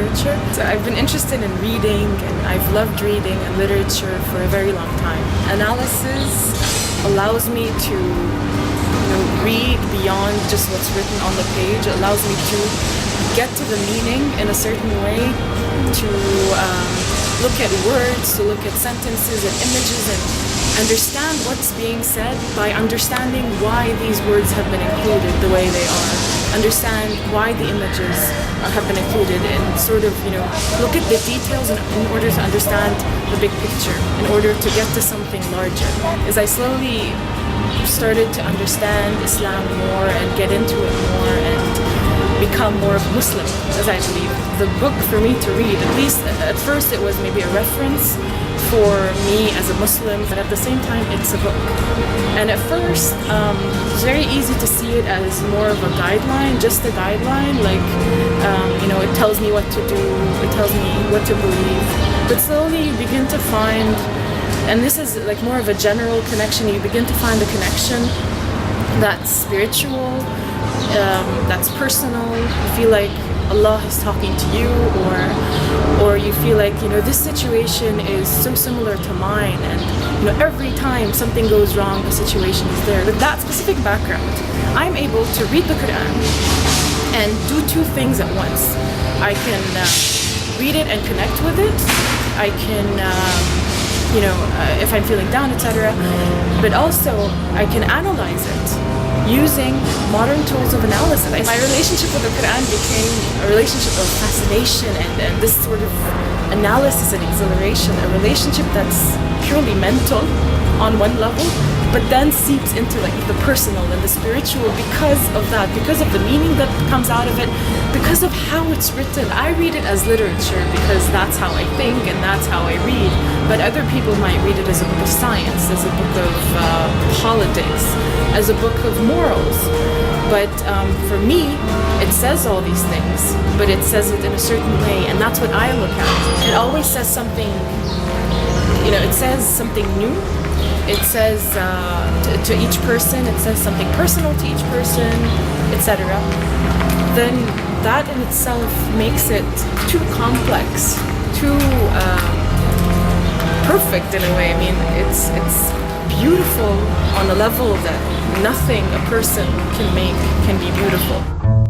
literature. So I've been interested in reading, and I've loved reading and literature for a very long time. Analysis allows me to read beyond just what's written on the page. It allows me to get to the meaning in a certain way, to look at words, to look at sentences and images and understand what's being said by understanding why these words have been included the way they are. Understand why the images have been included, and sort of, look at the details in order to understand the big picture, in order to get to something larger. As I slowly started to understand Islam more and get into it more and become more of a Muslim, as I believe, the book for me to read, at least at first it was maybe a reference for me as a Muslim, but at the same time it's a book. And at first it's very easy to see it as more of a guideline, just a guideline, like it tells me what to do, it tells me what to believe. But slowly you begin to find, and this is like more of a general connection, you begin to find a connection that's spiritual, that's personal. You feel like Allah is talking to you, or you feel like, this situation is so similar to mine, and every time something goes wrong, the situation is there. With that specific background, I'm able to read the Quran and do two things at once. I can read it and connect with it. I can if I'm feeling down, etc. But also I can analyze it using modern tools of analysis. My relationship with the Quran became a relationship of fascination and this sort of analysis and exhilaration, a relationship that's purely mental on one level, but then seeps into like the personal and the spiritual because of that, because of the meaning that comes out of it, because of how it's written. I read it as literature because that's how I think and that's how I read, but other people might read it as a book of science, as a book of politics, as a book of morals. But for me, it says all these things, but it says it in a certain way, and that's what I look at. It always says something, it says something new. It says to each person, it says something personal to each person, etc. Then that in itself makes it too complex, too perfect in a way. I mean, it's beautiful on a level that nothing a person can make can be beautiful.